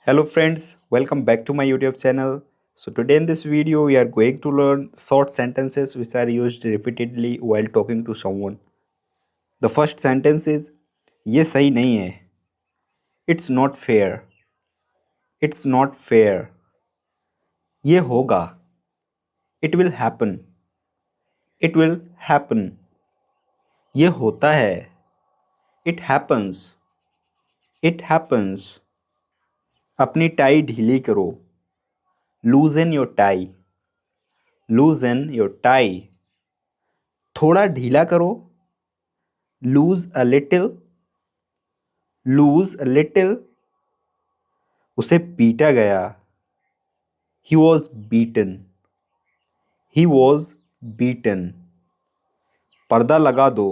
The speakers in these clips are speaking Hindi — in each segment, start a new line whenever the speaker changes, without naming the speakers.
Hello friends, welcome back to my YouTube channel. So today in this video we are going to learn short sentences which are used repeatedly while talking to someone. The first sentence is ये सही नहीं है. It's not fair. It's not fair. ये होगा. It will happen. It will happen. ये होता है. It happens. It happens. अपनी टाई ढीली करो. Loosen your tie. Loosen your tie. थोड़ा ढीला करो. Lose a little. Lose a little. उसे पीटा गया. He was beaten. He was beaten. पर्दा लगा दो.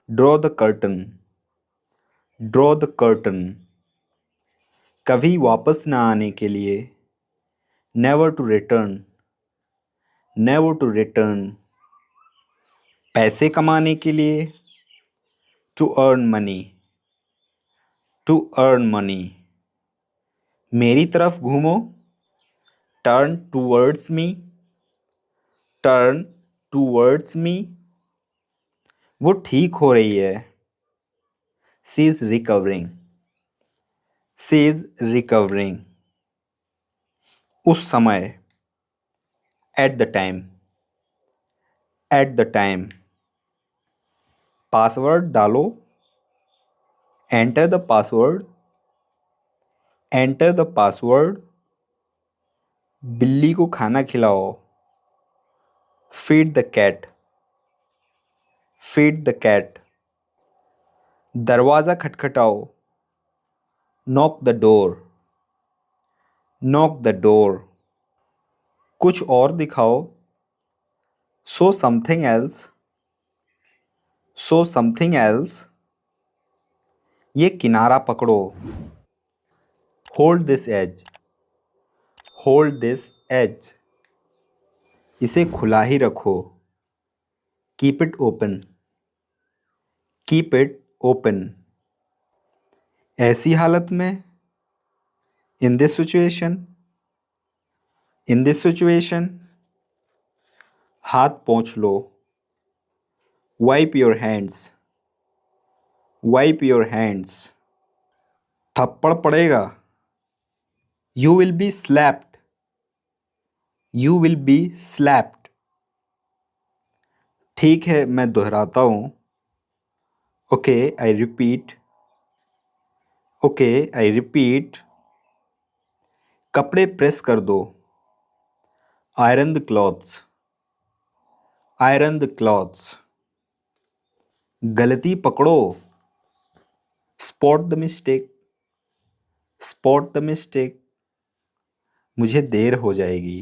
Draw the curtain. Draw the curtain. कभी वापस ना आने के लिए. Never to return. Never to return. पैसे कमाने के लिए. To earn money. To earn money. मेरी तरफ घूमो. Turn towards me. Turn towards me. वो ठीक हो रही है. She is recovering. She is recovering. उस समय. At the time. At the time. Password डालो. Enter the password. Enter the password. बिल्ली को खाना खिलाओ. Feed the cat. Feed the cat. दरवाज़ा खटखटाओ. Knock the door. Knock the door. कुछ और दिखाओ. Show something else. Show something else. ये किनारा पकड़ो. Hold this edge. Hold this edge. इसे खुला ही रखो. Keep it open. Keep it open. ऐसी हालत में. In this situation. In this situation. हाथ पोंछ लो. Wipe your hands. Wipe your hands. थप्पड़ पड़ेगा. You will be slapped. You will be slapped. ठीक है मैं दोहराता हूँ. Okay, I repeat. Okay, I repeat. कपड़े प्रेस कर दो. Iron the clothes. Iron the clothes. गलती पकड़ो. Spot the mistake. Spot the mistake. मुझे देर हो जाएगी.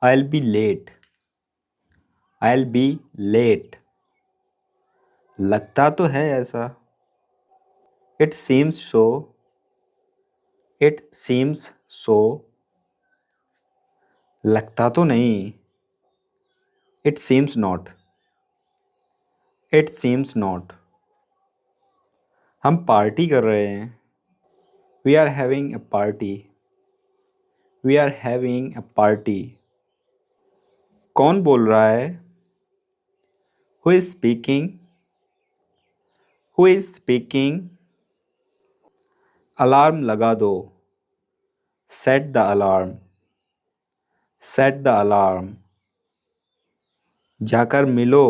I'll be late. I'll be late. लगता तो है ऐसा. It seems so. It seems so. लगता तो नहीं. It seems not. It seems not. हम पार्टी कर रहे हैं. We are having a party. We are having a party. कौन बोल रहा है? Who is speaking? Who is speaking? Alarm लगा दो. Set the alarm. Set the alarm. जाकर मिलो.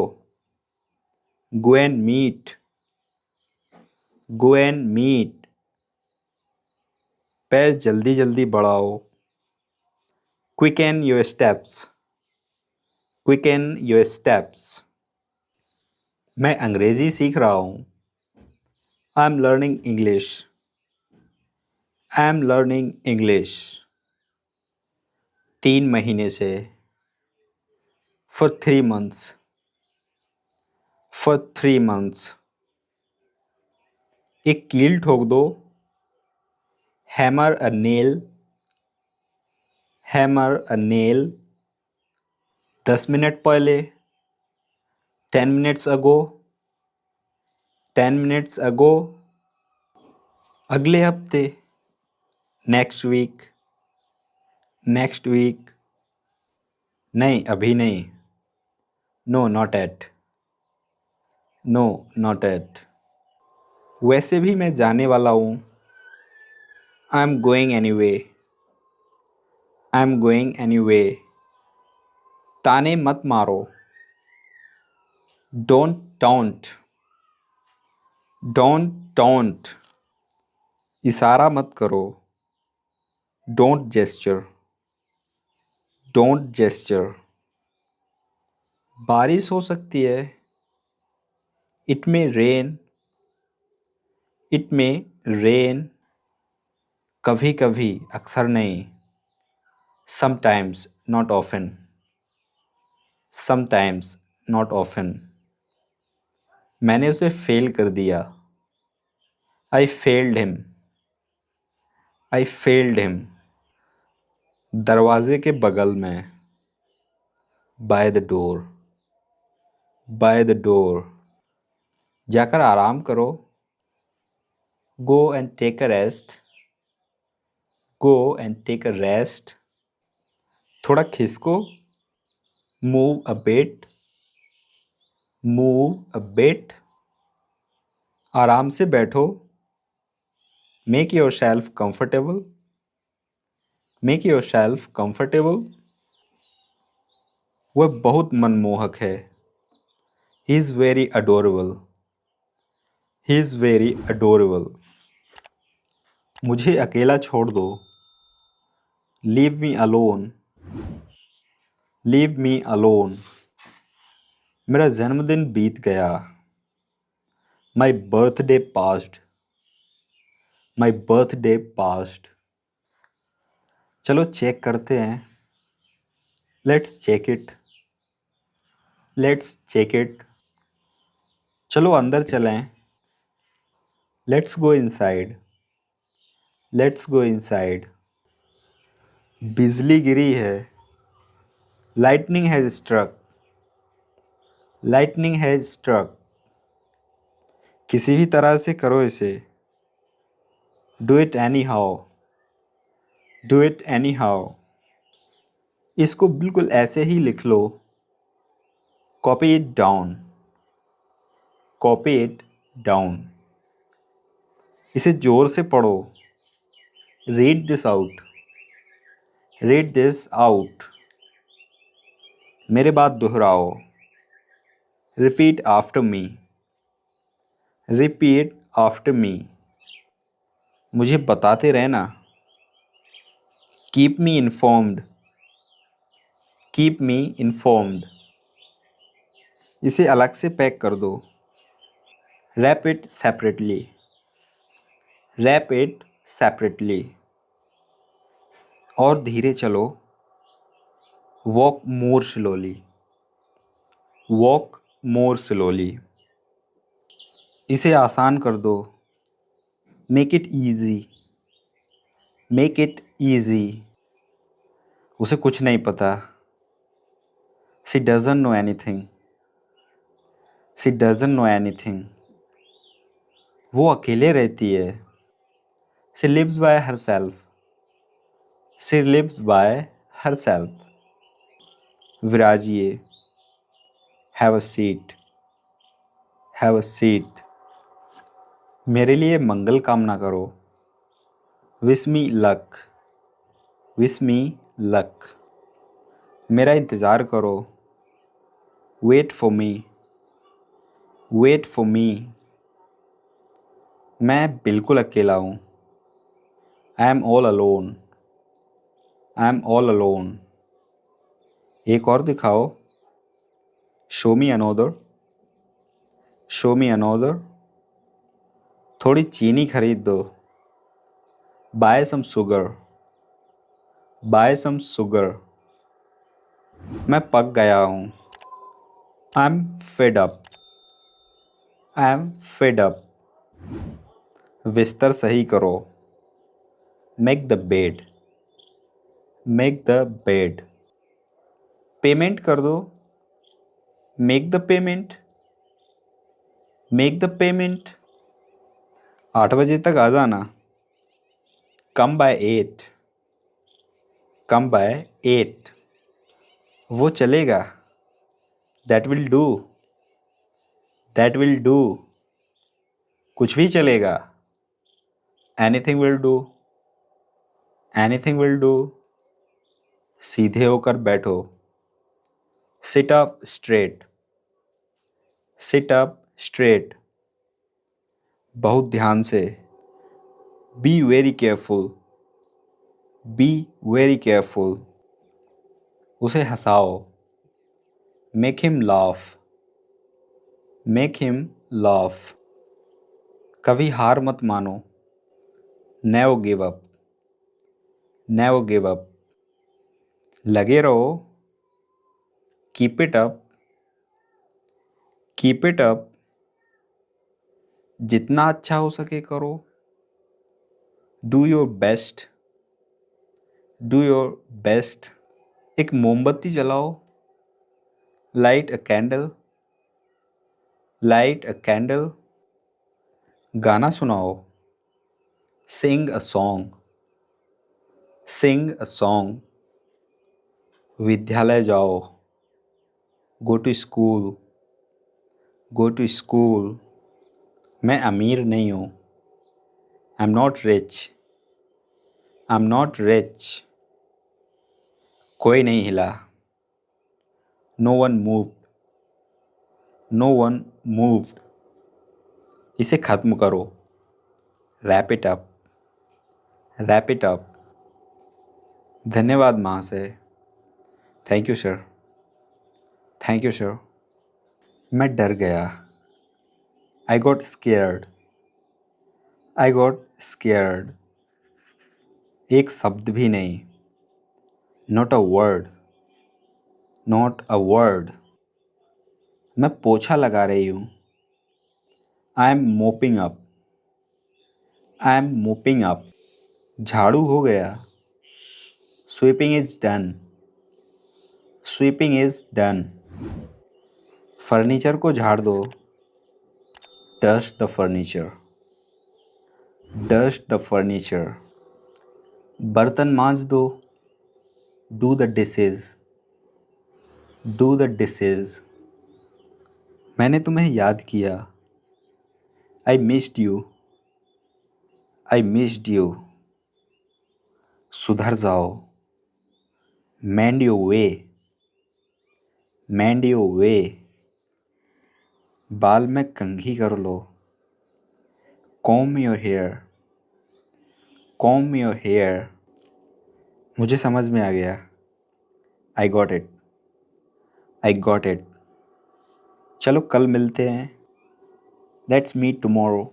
Go and meet. Go and meet. पैर जल्दी जल्दी बढ़ाओ. Quicken your steps. Quicken your steps. मैं अंग्रेजी सीख रहा हूँ. I'm learning English. I'm learning English. 3 महीने से. For 3 months. For 3 months. एक कील ठोक दो. Hammer a nail. Hammer a nail. 10 minute पहले. 10 minutes ago. 10 minutes ago. अगले हफ्ते. नेक्स्ट वीक, नेक्स्ट वीक, नहीं अभी नहीं, no not yet, no not yet. वैसे भी मैं जाने वाला हूँ, I am going anyway, I am going anyway. ताने मत मारो, डोंट टॉन्ट, डोंट टॉन्ट। इशारा मत करो, डोंट जेस्चर, डोंट जेस्चर। बारिश हो सकती है, इट में रेन, इट में रेन। कभी कभी, अक्सर नहीं, sometimes not often, sometimes not often. मैंने उसे फेल कर दिया, I failed him, I failed him. दरवाजे के बगल में, by the door, by the door. जाकर आराम करो, go and take a rest, go and take a rest. थोड़ा खिसको, move a bit, move a bit. आराम से बैठो, make yourself comfortable, make yourself comfortable. वह बहुत मनमोहक है, he is very adorable, he is very adorable. मुझे अकेला छोड़ दो, leave me alone, leave me alone. मेरा जन्मदिन बीत गया, my birthday past, my birthday past. चलो चेक करते हैं, let's check it, let's check it. चलो अंदर चलें, let's go inside, let's go inside. बिजली गिरी है, lightning has struck, lightning has struck. किसी भी तरह से करो इसे, do it anyhow, do it anyhow. इसको बिल्कुल ऐसे ही लिख लो, copy it down, copy it down. इसे जोर से पढ़ो, read this out, read this out. मेरे बाद दोहराओ, repeat after me, repeat after me. मुझे बताते रहना, keep me informed, keep me informed. इसे अलग से पैक कर दो, wrap it separately, wrap it separately. और धीरे चलो, walk more slowly, walk more slowly. इसे आसान कर दो, make it easy, make it easy. उसे कुछ नहीं पता, she doesn't know anything, she doesn't know anything. वो अकेले रहती है, she lives by herself, she lives by herself. विराजिए, have a seat, have a seat. मेरे लिए मंगल कामना करो, wish me luck, wish me luck. मेरा इंतज़ार करो, wait for me, wait for me. मैं बिल्कुल अकेला हूँ, I am all alone, I am all alone. एक और दिखाओ, show me another, show me another. थोड़ी चीनी खरीद दो, buy some sugar, buy some sugar. मैं पक गया हूँ, I am fed up, I am fed up. बिस्तर सही करो, make the bed, make the bed. Payment कर दो, make the payment, make the payment. 8 बजे तक आ जाना, कम बाय 8, कम बाय 8। वो चलेगा, that will do, that will do. कुछ भी चलेगा, anything will do, anything will do. सीधे होकर बैठो, sit up straight, sit up straight. बहुत ध्यान से, be very careful, be very careful. उसे हंसाओ, make him laugh, make him laugh. कभी हार मत मानो, never give up, never give up. लगे रहो, keep it up, keep it up. जितना अच्छा हो सके करो, do your best, do your best. एक मोमबत्ती जलाओ, लाइट अ कैंडल, लाइट अ कैंडल। गाना सुनाओ, सिंग a song, Singh a song. विद्यालय जाओ, go to school, go to school. मैं अमीर नहीं हूँ, I am not rich, I am not rich. कोई नहीं हिला, no one moved, no one moved. इसे खत्म करो, wrap it up, wrap it up. धन्यवाद महाशय, thank you sir, thank you sir. मैं डर गया, I got scared, I got scared. एक शब्द भी नहीं, not a word, not a word. मैं पोछा लगा रही हूँ, I M mopping up, I M mopping up. झाड़ू हो गया, sweeping is done, sweeping is done. Furniture को झाड़ दो, dust the furniture, dust the furniture. बर्तन मांज दो, do the dishes, do the dishes. मैंने तुम्हें याद किया, I missed you, I missed you. सुधर जाओ, मेंड your way, mend your way. बाल में कंघी कर लो, comb your hair, comb your hair. मुझे समझ में आ गया, I got it, I got it. चलो कल मिलते हैं, let's meet tomorrow,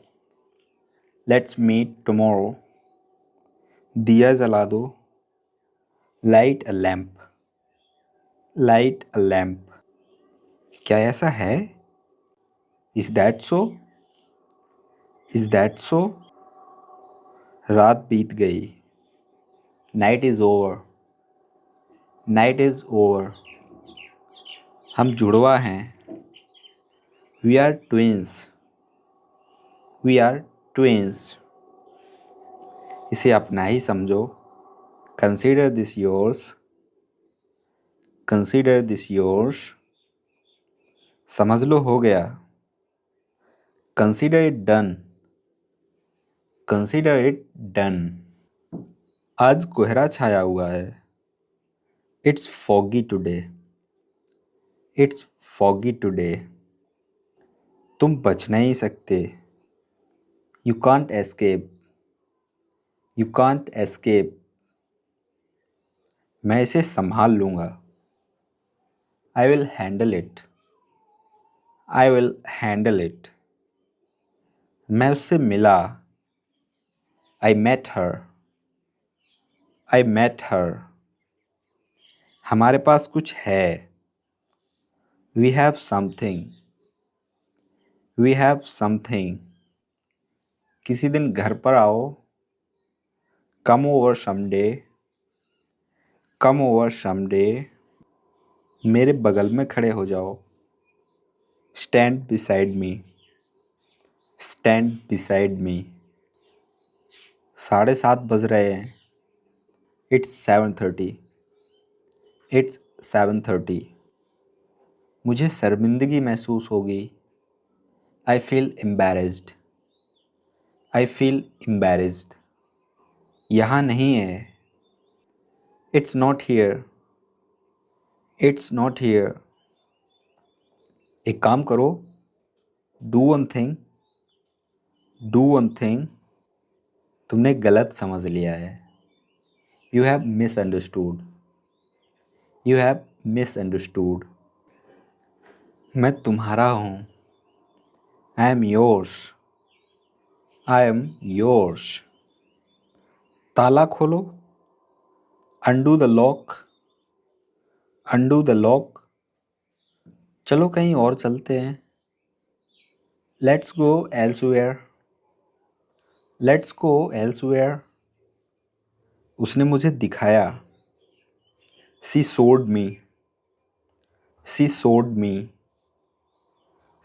let's meet tomorrow. दिया जला दो, light a lamp, light a lamp. क्या ऐसा है? Is that so, is that so. रात बीत गई, night is over, night is over. हम जुड़वा हैं, we are twins, we are twins. इसे अपना ही समझो, consider this yours, consider this yours. समझ लो हो गया, consider it done, consider it done. आज कोहरा छाया हुआ है, it's foggy today, it's foggy today. तुम बच नहीं सकते, you can't escape, you can't escape. मैं इसे संभाल लूँगा, I will handle it, I will handle it. मैं उससे मिला, I met her, I met her. हमारे पास कुछ है, we have something, we have something. किसी दिन घर पर आओ, come over someday, come over someday. मेरे बगल में खड़े हो जाओ, stand beside me, stand beside me. 7:30 बज रहे हैं। It's 7:30. It's 7:30. मुझे शर्मिंदगी महसूस होगी। I feel embarrassed. I feel embarrassed. यहाँ नहीं है। It's not here. It's not here. एक काम करो। Do one thing. Do one thing. तुमने गलत समझ लिया है। You have misunderstood. You have misunderstood. मैं तुम्हारा हूँ। I am yours. I am yours. ताला खोलो। Undo the lock. Undo the lock. चलो कहीं और चलते हैं। Let's go elsewhere. Let's go elsewhere. उसने मुझे दिखाया। She showed me. She showed me.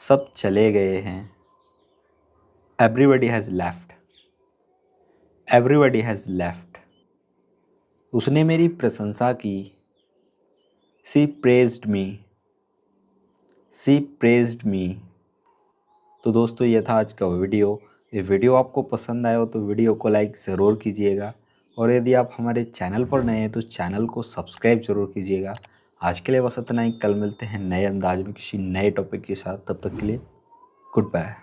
सब चले गए हैं। Everybody has left. Everybody has left. उसने मेरी प्रशंसा की। She praised me. She praised me. तो दोस्तों ये था आज का वीडियो। ये वीडियो आपको पसंद आया हो तो वीडियो को लाइक ज़रूर कीजिएगा, और यदि आप हमारे चैनल पर नए हैं तो चैनल को सब्सक्राइब ज़रूर कीजिएगा। आज के लिए बस इतना ही। कल मिलते हैं नए अंदाज में किसी नए टॉपिक के साथ। तब तक के लिए गुड बाय।